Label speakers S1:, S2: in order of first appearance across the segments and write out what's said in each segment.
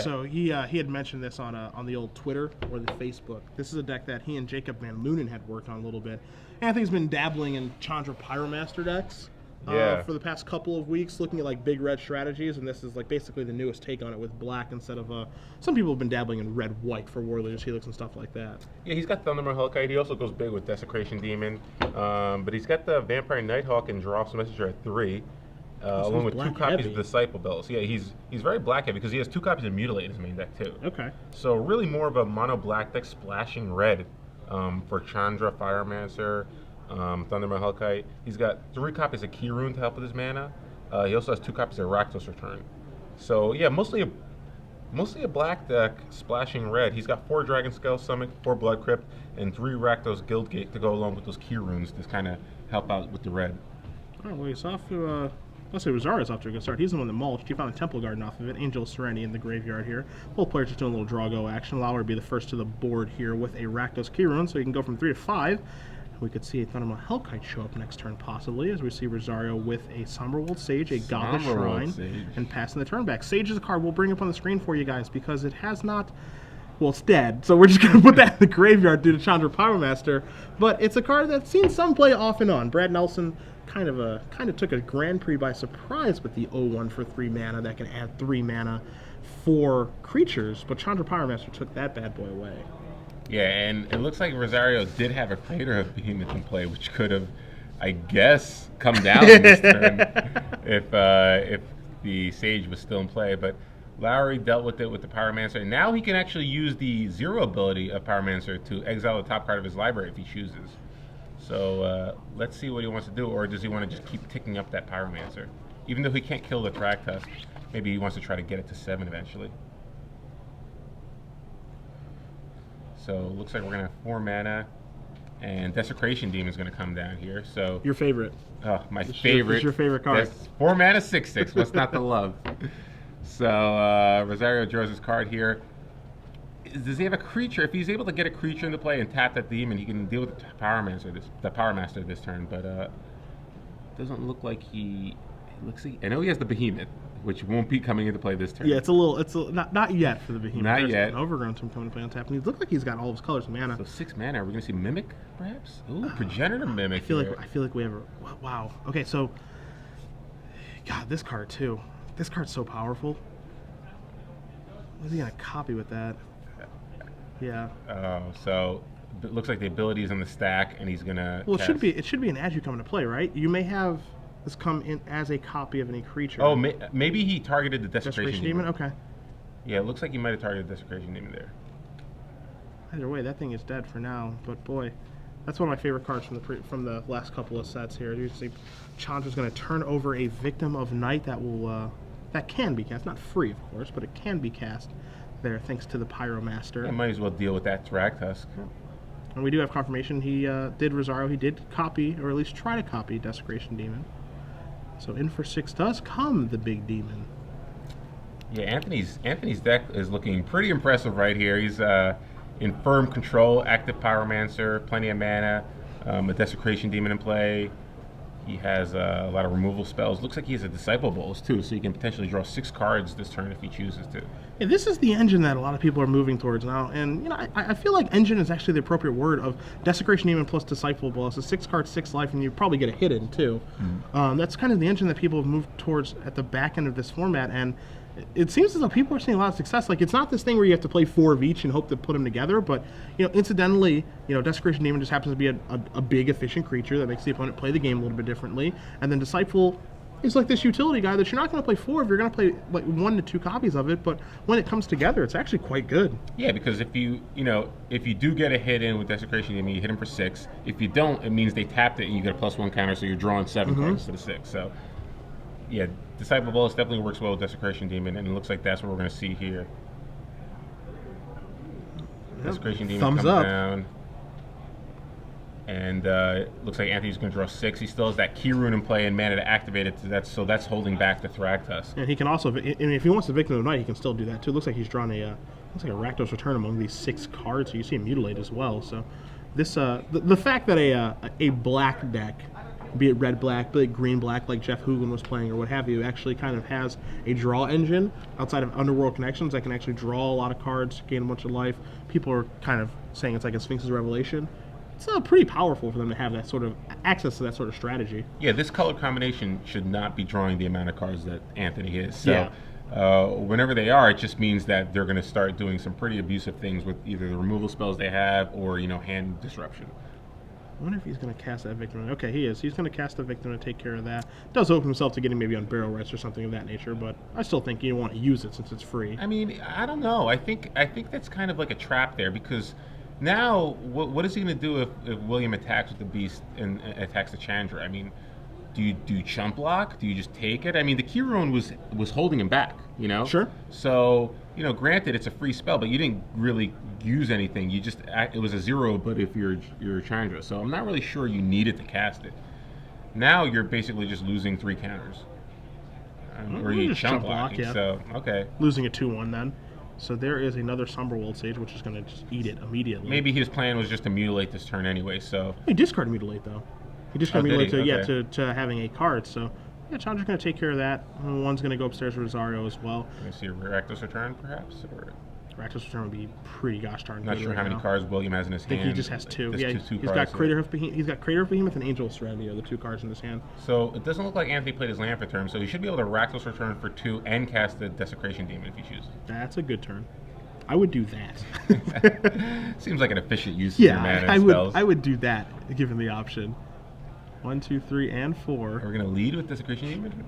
S1: So he had mentioned this on the old Twitter or the Facebook. This is a deck that he and Jacob Van Lunen had worked on a little bit. Anthony's been dabbling in Chandra Pyromaster decks for the past couple of weeks, looking at like big red strategies, and this is like basically the newest take on it with black instead of some people have been dabbling in red-white for Warriors, Helix, and stuff like that.
S2: Yeah, he's got Thunderman Hellkite. He also goes big with Desecration Demon, but he's got the Vampire Nighthawk and Drops Messenger at 3. Along with 2 copies of Disciple Bells. Yeah, he's very black heavy because he has 2 copies of Mutilate in his main deck too.
S1: Okay.
S2: So really more of a mono black deck splashing red for Chandra, Pyromancer, Thunderman Hellkite. He's got 3 copies of Keyrune to help with his mana. He also has 2 copies of Rakdos Return. So yeah, mostly a black deck splashing red. He's got 4 Dragon Scale Summit, 4 Blood Crypt, and 3 Rakdos Guildgate to go along with those Keyrunes to kind of help out with the red.
S1: All right, well, he's off to let's say Rosario's off to a good start. He's the one that mulched. He found a Temple Garden off of it. Angel of Serenity in the graveyard here. Both players just doing a little draw go action. Lowry will be the first to the board here with a Rakdos Keyrune, so he can go from 3 to 5. We could see a Thunderman Hellkite show up next turn possibly, as we see Rosario with a Somberwold Sage, a Godless Shrine, and passing the turn back. Sage is a card we'll bring up on the screen for you guys because it has not... Well, it's dead, so we're just going to put that in the graveyard due to Chandra Pyromaster. But it's a card that's seen some play off and on. Brad Nelson kind of took a Grand Prix by surprise with the 0-1 for 3 mana that can add 3 mana for creatures, but Chandra Pyromaster took that bad boy away.
S2: Yeah, and it looks like Rosario did have a Praetor of Behemoth in play, which could have, I guess, come down this turn if the Sage was still in play. But Lowry dealt with it with the Pyromancer, and now he can actually use the 0 ability of Pyromancer to exile the top card of his library if he chooses. So let's see what he wants to do, or does he want to just keep ticking up that Pyromancer? Even though he can't kill the Thragtusk, maybe he wants to try to get it to 7 eventually. So it looks like we're going to have 4 mana, and Desecration Demon is going to come down here. So
S1: your favorite.
S2: Oh, my favorite.
S1: It's your favorite card.
S2: 4 mana, 6/6. What's not to love? So Rosario draws his card here. Does he have a creature? If he's able to get a creature into play and tap that demon, he can deal with the Pyromaster this turn. But doesn't look like he. I know he has the Behemoth, which won't be coming into play this turn.
S1: Yeah, it's not yet for the Behemoth.
S2: Not
S1: There's
S2: yet.
S1: An Overgrown Tomb coming to play on tap, and he looks like he's got all of his colors of mana.
S2: So 6 mana. Are we going to see Mimic, perhaps? Ooh, Progenitor Mimic.
S1: I feel like we have a wow. Okay, so God, this card too. This card's so powerful. What is he gonna copy with that? Yeah.
S2: So it looks like the ability is on the stack, and he's gonna.
S1: Well, it should be an as you come into play, right? You may have this come in as a copy of any creature.
S2: Oh, maybe he targeted the Desecration Demon.
S1: Okay.
S2: Yeah, it looks like he might have targeted the Desecration Demon there.
S1: Either way, that thing is dead for now. But boy, that's one of my favorite cards from the last couple of sets here. You see, Chandra's going to turn over a Victim of Night that can be cast, not free of course, but it can be cast there thanks to the Pyromaster.
S2: I might as well deal with that Thragtusk.
S1: And we do have confirmation he did Rosario. He did copy, or at least try to copy, Desecration Demon. So in for 6 does come the big demon.
S2: Yeah, Anthony's deck is looking pretty impressive right here. He's in firm control, active Pyromancer, plenty of mana, a Desecration Demon in play. He has a lot of removal spells. Looks like he has a Disciple Bowls too, so he can potentially draw 6 cards this turn if he chooses to.
S1: Yeah, this is the engine that a lot of people are moving towards now, and I feel like engine is actually the appropriate word of Desecration Demon plus Disciple Bowls. It's a 6 card, 6 life, and you probably get a hit in too. That's kind of the engine that people have moved towards at the back end of this format, and it seems as though people are seeing a lot of success. Like, it's not this thing where you have to play 4 of each and hope to put them together, but incidentally, Desecration Demon just happens to be a big efficient creature that makes the opponent play the game a little bit differently, and then Disciple is like this utility guy that you're not going to play 4 of. You're going to play like 1 to 2 copies of it, but when it comes together, it's actually quite good.
S2: Yeah, because if you do get a hit in with Desecration Demon, you hit him for 6. If you don't, it means they tapped it and you get a +1 counter, so you're drawing 7 cards instead of 6. So yeah, Disciple Bowls definitely works well with Desecration Demon, and it looks like that's what we're going to see here. Yep. Desecration Demon
S1: Thumbs
S2: comes
S1: up.
S2: down, and it looks like Anthony's going to draw 6. He still has that Keyrune in play and mana to activate it, so that's holding back the Thragtusk.
S1: And he can also, if he wants the Victim of Night, he can still do that too. It looks like he's drawn looks like a Rakdos Return among these 6 cards, so you see him Mutilate as well. So this, the fact that a black deck be it red-black, be it green-black like Jeff Hoogan was playing or what have you, actually kind of has a draw engine outside of Underworld Connections that can actually draw a lot of cards, gain a bunch of life. People are kind of saying it's like a Sphinx's Revelation. It's pretty powerful for them to have that sort of access to that sort of strategy.
S2: Yeah, this color combination should not be drawing the amount of cards that Anthony is. So
S1: Yeah.
S2: whenever they are, it just means that they're going to start doing some pretty abusive things with either the removal spells they have or, hand disruption.
S1: I wonder if he's going to cast that victim. Okay, he is. He's going to cast the victim to take care of that. Does open himself to getting maybe on barrel rights or something of that nature, but I still think you want to use it since it's free.
S2: I mean, I don't know. I think that's kind of like a trap there because now what is he going to do if William attacks with the beast and attacks the Chandra? I mean, do you do chump block? Do you just take it? I mean, the Key Rune was holding him back,
S1: Sure.
S2: So, granted it's a free spell, but you didn't really use anything. You just it was a 0, but if you're Chandra. So I'm not really sure you needed to cast it. Now you're basically just losing 3 counters. Or you
S1: just
S2: chump
S1: chump block,
S2: blocking.
S1: yeah.
S2: So okay.
S1: Losing a 2-1 then. So there is another Somberworld Sage, which is going to just eat it immediately.
S2: Maybe his plan was just to mutilate this turn anyway. So
S1: He discarded Mutilate, though. He discarded
S2: did
S1: Mutilate
S2: he?
S1: to having a card. So, yeah, Chandra's going to take care of that. One's going to go upstairs to Rosario as well.
S2: Can we see a Rakdos Return, perhaps? Or
S1: Rakdos Return would be pretty gosh darn
S2: I'm not
S1: good
S2: sure
S1: right
S2: how many
S1: now.
S2: cards William has in his
S1: I think
S2: hand.
S1: he just has 2.
S2: Just
S1: Yeah,
S2: two
S1: he's
S2: cards,
S1: got Crater of Behemoth. He's got Crater of Behemoth and Angel of Serenity are the 2 cards in his hand.
S2: So it doesn't look like Anthony played his land for turn, so he should be able to Rakdos Return for 2 and cast the Desecration Demon if he chooses.
S1: That's a good turn. I would do that.
S2: Seems like an efficient use of your mana and spells.
S1: I would do that given the option. 1, 2, 3, and 4.
S2: Are we going to lead with Desecration Demon?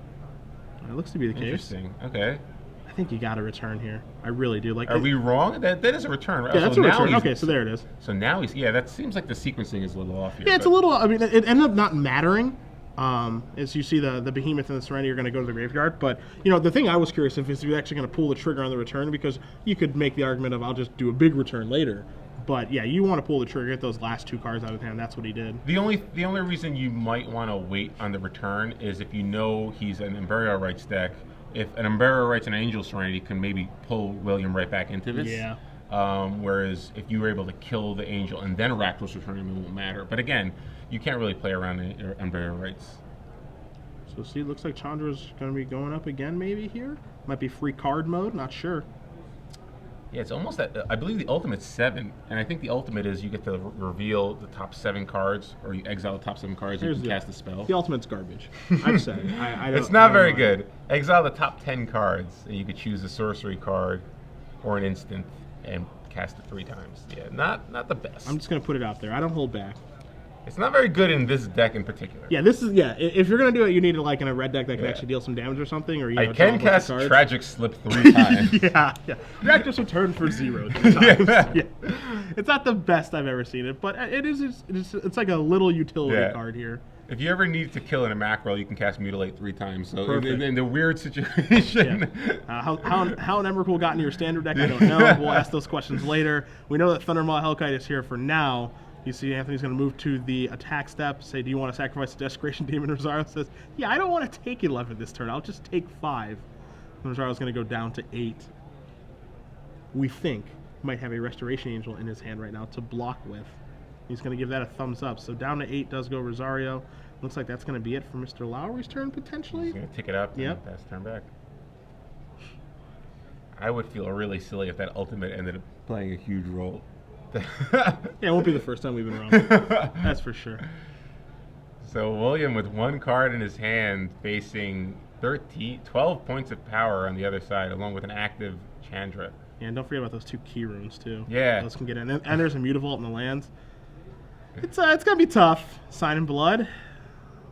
S1: It looks to be the case.
S2: Interesting. Okay.
S1: I think you got to return here. I really do.
S2: Are we wrong? That is a return, right?
S1: Yeah, that's
S2: so
S1: a
S2: now
S1: return. Okay, so there it is.
S2: So now he's that seems like the sequencing is a little off here.
S1: Yeah, it's a little. I mean, it ended up not mattering. As you see the Behemoth and the Serenity are going to go to the graveyard, but the thing I was curious if is you're actually going to pull the trigger on the return, because you could make the argument of I'll just do a big return later. But yeah, you want to pull the trigger, get those last 2 cards out of hand. That's what he did.
S2: The only reason you might want to wait on the return is if you know he's an Unburial Rights deck. If an Unburial Rights and Angel Serenity can maybe pull William right back into this.
S1: Yeah.
S2: Whereas if you were able to kill the Angel and then Rakdos Return, it won't matter. But again, you can't really play around Unburial Rights.
S1: So see, it looks like Chandra's going to be going up again maybe here. Might be free card mode, not sure.
S2: Yeah, it's almost that. I believe the ultimate's 7, and I think the ultimate is you get to reveal the top 7 cards, or you exile the top 7 cards and you can cast the spell.
S1: The ultimate's garbage. I've said it. I don't,
S2: it's not very
S1: know.
S2: good. Exile the top 10 cards, and you could choose a sorcery card or an instant and cast it 3 times. Yeah, not the best.
S1: I'm just going to put it out there. I don't hold back.
S2: It's not very good in this deck in particular.
S1: Yeah, if you're going to do it, you need it like in a red deck that can actually deal some damage or something. Or
S2: I can cast Tragic Slip 3 times.
S1: yeah. Rakdos Return for 0 3 times. Yeah. It's not the best I've ever seen it, but it's like a little utility card here.
S2: If you ever need to kill in a macro, you can cast Mutilate 3 times. So in the weird situation.
S1: Yeah. How an Emrakul got into your standard deck, I don't know. We'll ask those questions later. We know that Thundermaw Hellkite is here for now. You see Anthony's going to move to the attack step, say, do you want to sacrifice the Desecration Demon? Rosario says, yeah, I don't want to take 11 this turn. I'll just take 5. And Rosario's going to go down to 8. We think he might have a Restoration Angel in his hand right now to block with. He's going to give that a thumbs up. So down to 8 does go Rosario. Looks like that's going to be it for Mr. Lowry's turn, potentially.
S2: He's going to tick it up and pass turn back. I would feel really silly if that ultimate ended up playing a huge role.
S1: Yeah, it won't be the first time we've been wrong. That's for sure.
S2: So William with 1 card in his hand facing 12 points of power on the other side, along with an active Chandra.
S1: Yeah, and don't forget about those 2 key runes too.
S2: Yeah.
S1: Those can get in. And there's a Mutavault in the lands. It's gonna be tough. Sign in Blood.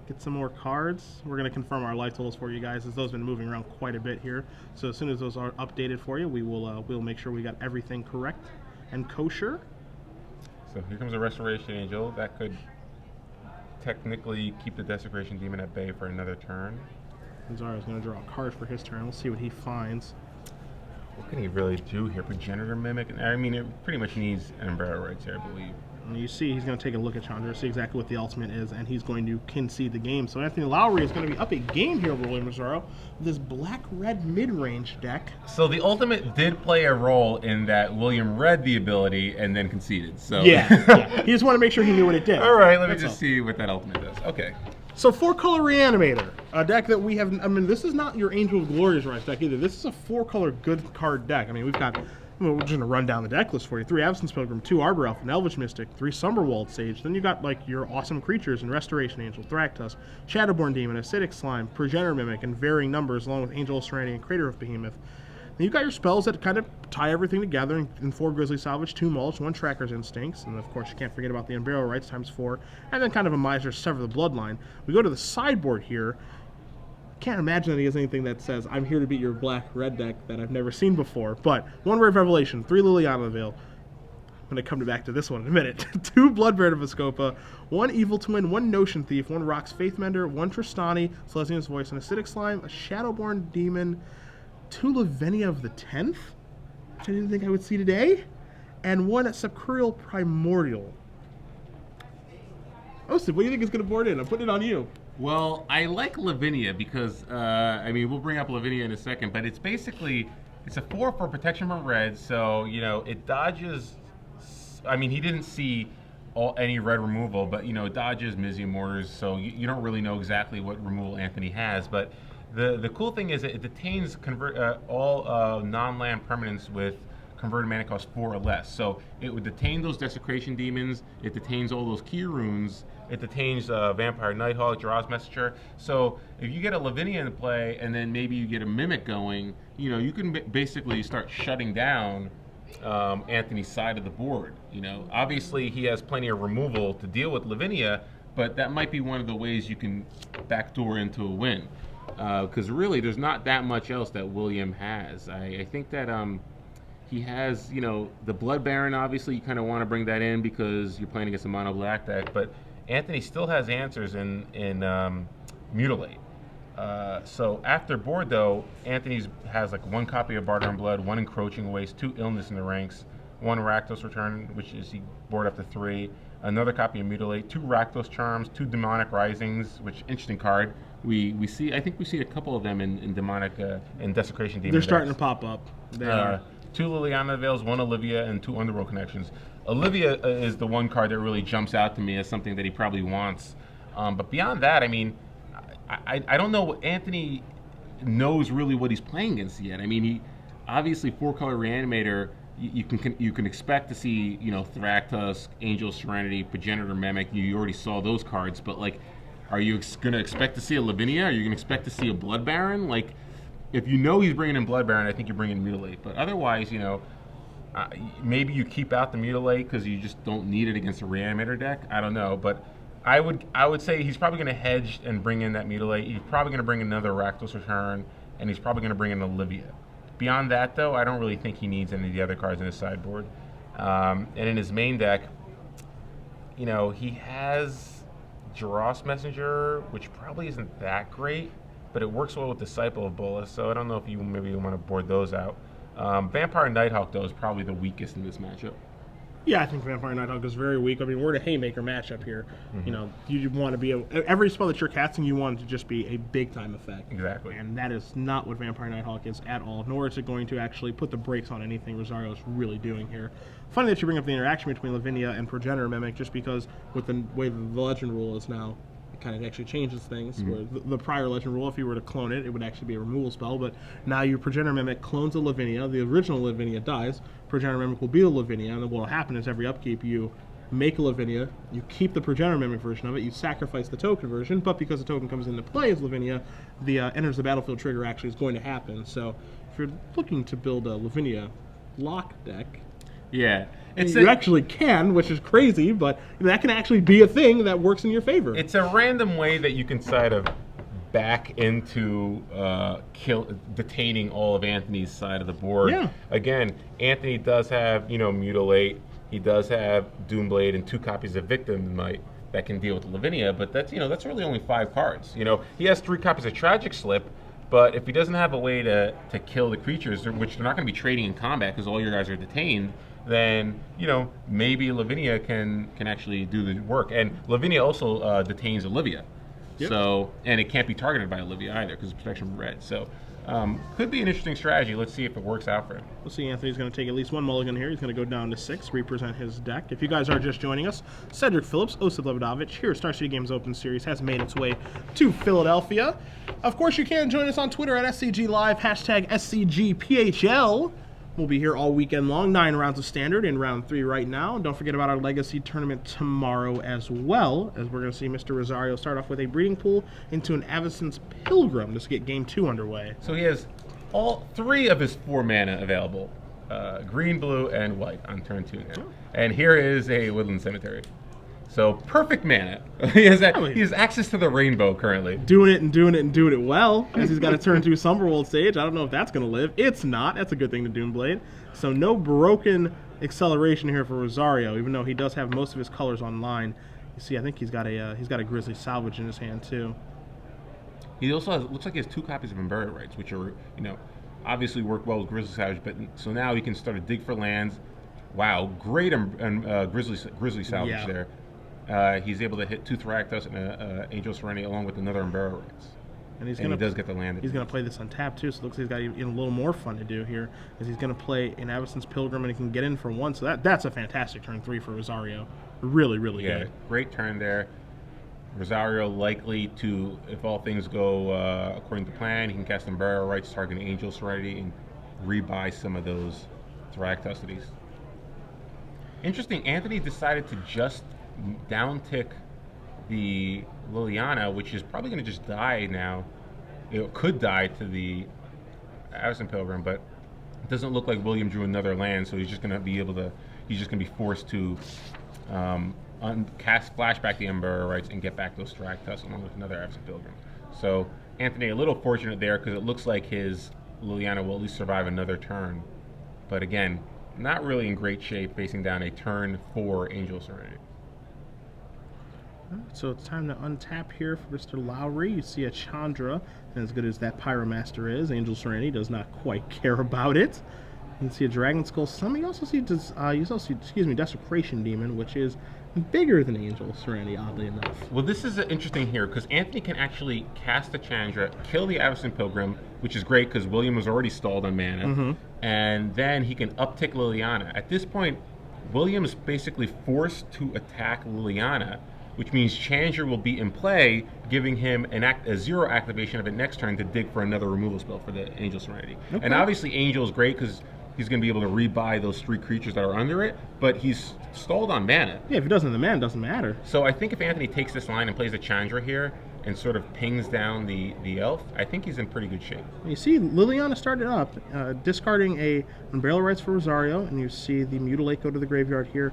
S1: Get some more cards. We're gonna confirm our life totals for you guys, as those have been moving around quite a bit here. So as soon as those are updated for you, we'll make sure we got everything correct and kosher.
S2: So here comes a Restoration Angel. That could technically keep the Desecration Demon at bay for another turn.
S1: Zarya's going to draw a card for his turn. We'll see what he finds.
S2: What can he really do here? Progenitor Mimic? I mean, it pretty much needs an Umbrella Rights here, I believe.
S1: And you see he's going to take a look at Chandra, see exactly what the ultimate is, and he's going to concede the game. So Anthony Lowry is going to be up a game here over William Rosario with this black-red mid-range deck.
S2: So the ultimate did play a role in that William read the ability and then conceded. So
S1: Yeah. He just wanted to make sure he knew what it did.
S2: All right, let me just see what that ultimate does. Okay.
S1: So 4-color Reanimator, a deck that we have. I mean, this is not your Angel of Glory's Rise deck either. This is a 4-color good card deck. I mean, we've got. We're just gonna run down the deck list for you: 3 Absence Pilgrim, 2 Arbor Elf, an Elvish Mystic, 3 Summerwald Sage. Then you got like your awesome creatures and Restoration Angel, Thragtusk, Shadowborn Demon, Acidic Slime, Progenitor Mimic in varying numbers, along with Angel of Serenity and Crater of Behemoth. Then you've got your spells that kind of tie everything together in 4 Grizzly Salvage, 2 Mulch, 1 Tracker's Instincts, and of course you can't forget about the Unburial Rites times 4, and then kind of a Miser Sever the Bloodline. We go to the sideboard here. Can't imagine that he has anything that says, I'm here to beat your black-red deck that I've never seen before, but 1 Rare Revelation, 3 Liliana Veil. I'm going to come back to this one in a minute. 2 Bloodbearer of Vescopa, 1 Evil Twin, 1 Notion Thief, 1 Rock's Faithmender, 1 Tristani, Selesnya's Voice, an Acidic Slime, a Shadowborn Demon, 2 Lavinia of the 10th, which I didn't think I would see today, and 1 Sepulchral Primordial. Oh, Sid, what do you think is going to board in? I'm putting it on you.
S2: Well, I like Lavinia because, I mean, we'll bring up Lavinia in a second, but it's basically, it's a 4 for protection from red, so, you know, it dodges, I mean, he didn't see any red removal, but, you know, it dodges Mizzy Mortars, so you don't really know exactly what removal Anthony has, but the cool thing is that it detains all non-land permanents with converted mana cost 4 or less. So it would detain those Desecration Demons, it detains all those key runes, it detains Vampire Nighthawk, Jara's Messenger. So if you get a Lavinia in play and then maybe you get a Mimic going, you know, you can basically start shutting down Anthony's side of the board. You know, obviously he has plenty of removal to deal with Lavinia, but that might be one of the ways you can backdoor into a win. Because really there's not that much else that William has. I think that he has, you know, the Blood Baron, obviously you kind of want to bring that in because you're playing against a mono black deck, but Anthony still has answers in Mutilate. So after board though, Anthony has like 1 copy of Barter and Blood, 1 Encroaching Waste, 2 Illness in the Ranks, 1 Rakdos Return, which is he board up to 3, another copy of Mutilate, 2 Rakdos Charms, 2 Demonic Risings, which interesting card. We see, I think we see a couple of them in Demonic and Desecration Demon.
S1: They're starting to pop up. They are.
S2: 2 Liliana Veils, 1 Olivia, and 2 Underworld Connections. Olivia is the one card that really jumps out to me as something that he probably wants. But beyond that, I mean, I don't know. Anthony knows really what he's playing against yet. I mean, he obviously 4-color Reanimator. You can expect to see, you know, Thragtusk, Angel of Serenity, Progenitor Mimic. You already saw those cards, but like, are you going to expect to see a Lavinia? Are you going to expect to see a Blood Baron? Like, if you know he's bringing in Blood Baron, I think you're bringing Mutilate. But otherwise, you know, maybe you keep out the Mutilate because you just don't need it against a Reanimator deck. I don't know, but I would say he's probably going to hedge and bring in that Mutilate. He's probably going to bring another Rakdos Return, and he's probably going to bring in Olivia. Beyond that, though, I don't really think he needs any of the other cards in his sideboard. And in his main deck, you know, he has Jara's Messenger, which probably isn't that great, but it works well with Disciple of Bolas, so I don't know if you maybe want to board those out. Vampire Nighthawk, though, is probably the weakest in this matchup.
S1: Yeah, I think Vampire Nighthawk is very weak. I mean, we're in a Haymaker matchup here. You know, you want to be every spell that you're casting, you want it to just be a big-time effect.
S2: Exactly.
S1: And that is not what Vampire Nighthawk is at all, nor is it going to actually put the brakes on anything Rosario is really doing here. Funny that you bring up the interaction between Lavinia and Progenitor Mimic, just because with the way the Legend rule is now, it kind of actually changes things. Where the prior Legend rule, if you were to clone it, it would actually be a removal spell, but now your Progenitor Mimic clones a Lavinia, the original Lavinia dies, Progenitor Mimic will be a Lavinia, and then what will happen is every upkeep you make a Lavinia, you keep the Progenitor Mimic version of it, you sacrifice the token version, but because the token comes into play as Lavinia, the enters the battlefield trigger actually is going to happen. So if you're looking to build a Lavinia lock deck,
S2: yeah,
S1: you actually can, which is crazy, but that can actually be a thing that works in your favor.
S2: It's a random way that you can sort of back into detaining all of Anthony's side of the board.
S1: Yeah.
S2: Again, Anthony does have, you know, Mutilate. He does have Doomblade and 2 copies of Victim Might that can deal with Lavinia, but that's, you know, that's really only 5 cards. You know, he has 3 copies of Tragic Slip, but if he doesn't have a way to kill the creatures, which they're not going to be trading in combat because all your guys are detained, then, you know, maybe Lavinia can actually do the work. And Lavinia also detains Olivia. Yep. So, and it can't be targeted by Olivia either because it's protection from red. So, Could be an interesting strategy. Let's see if it works out for him.
S1: We'll see. Anthony's going to take at least one mulligan here. He's going to go down to 6, represent his deck. If you guys are just joining us, Cedric Phillips, Osip Lebedovich, here at Star City Games Open Series, has made its way to Philadelphia. Of course, you can join us on Twitter at SCG Live, hashtag SCGPHL. We'll be here all weekend long, 9 rounds of Standard in round 3 right now. Don't forget about our Legacy tournament tomorrow as well, as we're going to see Mr. Rosario start off with a breeding pool into an Avacyn's Pilgrim just to get game 2 underway.
S2: So he has all 3 of his 4 mana available, green, blue, and white on turn 2 now.
S1: Oh.
S2: And here is a Woodland Cemetery. So perfect mana. He has access to the rainbow currently.
S1: Doing it well, as he's got to turn to Summerworld Sage. I don't know if that's going to live. It's not. That's a good thing to Doomblade. So no broken acceleration here for Rosario, even though he does have most of his colors online. You see, I think he's got a Grizzly Salvage in his hand too.
S2: He also has, looks like he has 2 copies of Unburial Rites, which are, obviously work well with Grizzly Salvage. But so now he can start to dig for lands. Wow, great Grizzly Salvage there. He's able to hit 2 Thragtusk and a Angel Serenity along with another Unburial Rites. And he does get the land.
S1: He's going to play this on tap too, so it looks like he's got even a little more fun to do here, as he's going to play an Avacyn's Pilgrim and he can get in for 1. So that's a fantastic turn 3 for Rosario. Really, really good.
S2: Great turn there. Rosario likely to, if all things go according to plan, he can cast Unburial Rites, target an Angel Serenity, and rebuy some of those Thragtuskities. Interesting, Anthony decided to just downtick the Liliana, which is probably going to just die now. It could die to the Avacyn Pilgrim, but it doesn't look like William drew another land, so he's just going to be forced to cast Flashback the Unburial Rites and get back those Thragtusk along with another Avacyn Pilgrim. So Anthony a little fortunate there because it looks like his Liliana will at least survive another turn. But again, not really in great shape facing down a turn 4 Angel Serenity.
S1: So it's time to untap here for Mr. Lowry. You see a Chandra, and as good as that Pyromaster is, Angel Serenity does not quite care about it. You can see a Dragon Skull Summon. You also see, Desecration Demon, which is bigger than Angel Serenity, oddly enough.
S2: Well, this is interesting here, because Anthony can actually cast a Chandra, kill the Avacyn Pilgrim, which is great, because William was already stalled on mana, and then he can uptick Liliana. At this point, William is basically forced to attack Liliana, which means Chandra will be in play, giving him a 0 activation of it next turn to dig for another removal spell for the Angel Serenity. Okay. And obviously Angel is great because he's going to be able to rebuy those 3 creatures that are under it, but he's stalled on mana.
S1: Yeah, if he doesn't have the mana, it doesn't matter.
S2: So I think if Anthony takes this line and plays a Chandra here and sort of pings down the elf, I think he's in pretty good shape.
S1: You see Liliana started up, discarding a Unburial Rites for Rosario, and you see the Mutilate go to the graveyard here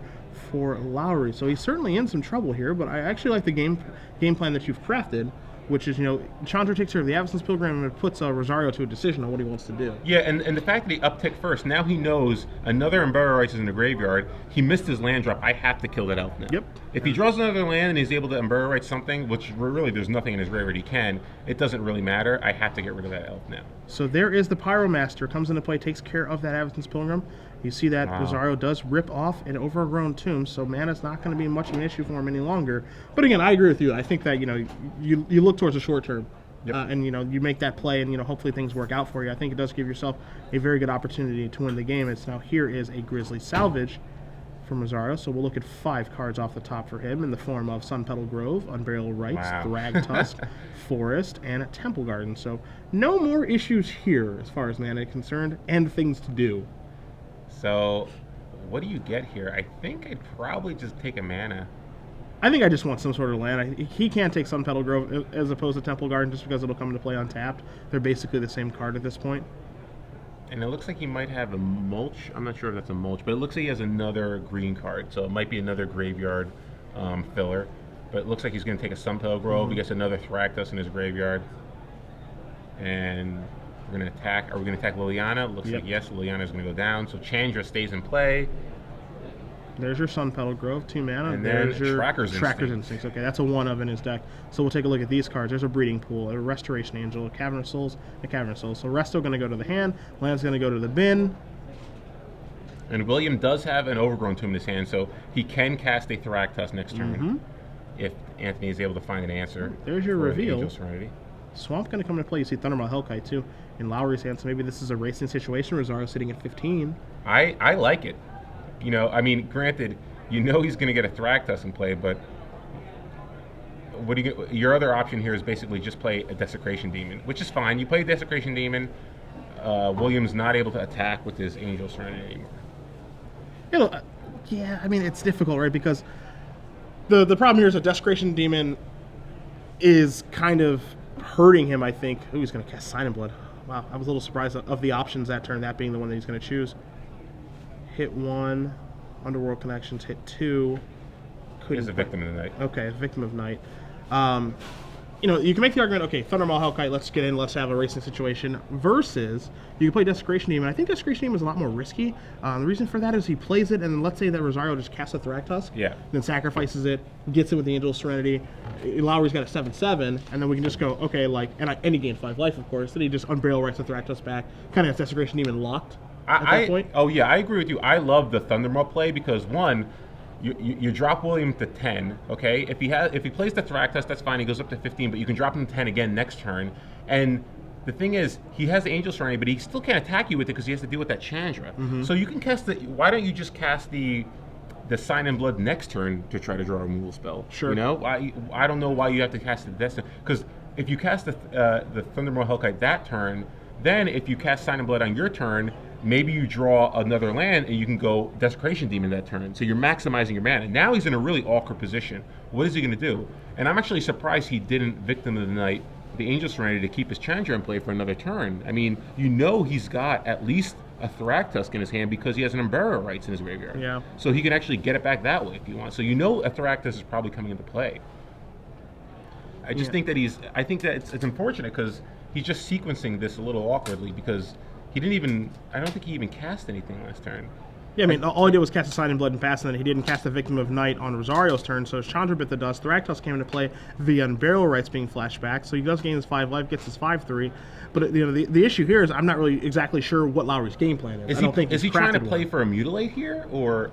S1: for Lowry. So he's certainly in some trouble here, but I actually like the game plan that you've crafted, which is, Chandra takes care of the Avacyn's Pilgrim and it puts Rosario to a decision on what he wants to do.
S2: Yeah, and the fact that he uptick first, now he knows another Unburial Rites is in the graveyard. He missed his land drop. I have to kill that elf now.
S1: Yep.
S2: If he draws another land and he's able to Unburial Rites something, which really there's nothing in his graveyard he can, it doesn't really matter. I have to get rid of that elf now.
S1: So there is the Pyromaster. Comes into play, takes care of that Avacyn's Pilgrim. You see that Rosario does rip off an overgrown tomb, so mana's not going to be much of an issue for him any longer. But again, I agree with you. I think that you look towards the short term, and you make that play, and hopefully things work out for you. I think it does give yourself a very good opportunity to win the game. It's now here is a Grizzly Salvage from Rosario, so we'll look at 5 cards off the top for him in the form of Sunpetal Grove, Unburial Rites, Thragtusk, Forest, and a Temple Garden. So no more issues here as far as mana is concerned, and things to do.
S2: So, what do you get here? I think I'd probably just take a mana.
S1: I think I just want some sort of land. He can't take Sunpetal Grove as opposed to Temple Garden just because it'll come into play untapped. They're basically the same card at this point.
S2: And it looks like he might have a mulch. I'm not sure if that's a mulch, but it looks like he has another green card. So it might be another graveyard filler. But it looks like he's going to take a Sunpetal Grove. He gets another Thragtusk in his graveyard. And we're going to attack. Are we going to attack Liliana? Looks like yes, Liliana is going to go down. So Chandra stays in play.
S1: There's your Sunpetal Grove, 2 mana.
S2: And
S1: there's your
S2: Tracker's
S1: Instincts. Okay, that's a 1-of in his deck. So we'll take a look at these cards. There's a Breeding Pool, a Restoration Angel, a Cavern of Souls, a Cavern of Souls. So Resto going to go to the hand. Land's going to go to the bin.
S2: And William does have an Overgrown Tomb in his hand, so he can cast a Thragtusk next turn if Anthony is able to find an answer.
S1: There's your reveal.
S2: Angel Serenity.
S1: Swamp going to come into play. You see Thundermaw Hellkite too. in Lowry's hand. So maybe this is a racing situation. Rosario sitting at 15.
S2: I like it. You know, I mean, granted, you know he's going to get a Thragtusk in play, but what do you? Your other option here is basically just play a Desecration Demon, which is fine. You play Desecration Demon. William's not able to attack with his Angel Serenity anymore.
S1: You know, yeah, I mean, it's difficult, right? Because the problem here is that Desecration Demon is kind of hurting him, I think. Ooh, he's going to cast Sign in Blood. Wow, I was a little surprised of the options that turn, that being the one that he's going to choose. Hit 1, Underworld Connections, hit 2.
S2: He's a Victim of the Night.
S1: Okay, Victim of Night. You know, you can make the argument, okay, Thundermaw Hellkite, let's get in, let's have a racing situation, versus you can play Desecration Demon. I think Desecration Demon is a lot more risky. The reason for that is he plays it, and let's say that Rosario just casts a Thragtusk, then sacrifices it, gets it with the Angel of Serenity. Lowry's got a 7/7, and then we can just go, okay, like, and he gained 5 life, of course, then he just unbarrel writes the Thragtusk back, kind of has Desecration Demon locked at that point.
S2: Oh, yeah, I agree with you. I love the Thundermaw play because, one, you drop William to 10, okay? If he plays the Thragtusk, that's fine. He goes up to 15, but you can drop him to 10 again next turn. And the thing is, he has the Angel Serenity, but he still can't attack you with it because he has to deal with that Chandra. So you can cast the. Why don't you just cast the Sign in Blood next turn to try to draw a removal spell?
S1: Sure.
S2: You know, I don't know why you have to cast the Destiny, because if you cast the Thundermaw Hellkite that turn, then if you cast Sign in Blood on your turn, maybe you draw another land and you can go Desecration Demon that turn. So you're maximizing your mana. Now he's in a really awkward position. What is he going to do? And I'm actually surprised he didn't Victim of the Night the Angel Serenity to keep his Chandra in play for another turn. I mean, you know he's got at least a Thragtusk in his hand because he has an Unburial Rites in his graveyard.
S1: Yeah.
S2: So he can actually get it back that way if you want. So you know a Thragtusk is probably coming into play. I just think that I think that it's unfortunate because he's just sequencing this a little awkwardly because I don't think he even cast anything last turn.
S1: Yeah, I mean, all he did was cast a Sign in Blood and pass, and then he didn't cast the Victim of Night on Rosario's turn, so his Chandra bit the dust. Thragtusk came into play via Unburial Rites being flashed back, so he does gain his 5 life, gets his 5/3. But you know, the issue here is I'm not really exactly sure what Lowry's game plan is.
S2: Is he trying to play for a Mutilate here, or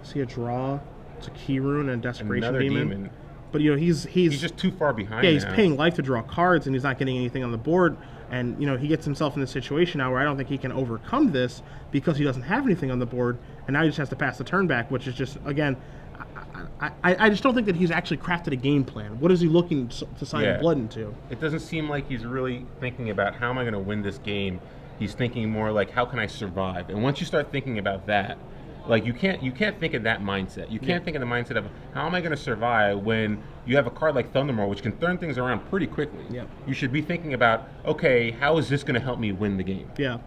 S1: see a draw? It's a Key Rune and Desecration
S2: another demon.
S1: But you know, he's
S2: just too far behind.
S1: Yeah, he's
S2: now.
S1: paying life to draw cards, and he's not getting anything on the board. And you know, he gets himself in this situation now where I don't think he can overcome this because he doesn't have anything on the board, and now he just has to pass the turn back, which is just, again, I just don't think that he's actually crafted a game plan. What is he looking to sign blood into? It
S2: doesn't seem like he's really thinking about how am I going to win this game. He's thinking more like how can I survive. And once you start thinking about that, like you can't think of that mindset. You can't think of the mindset of how am I going to survive when you have a card like Thundermaw, which can turn things around pretty quickly.
S1: Yeah.
S2: You should be thinking about, okay, how is this going to help me win the game?
S1: Yeah.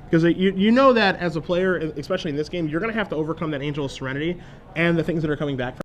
S1: Because you know that as a player, especially in this game, you're going to have to overcome that Angel of Serenity and the things that are coming back from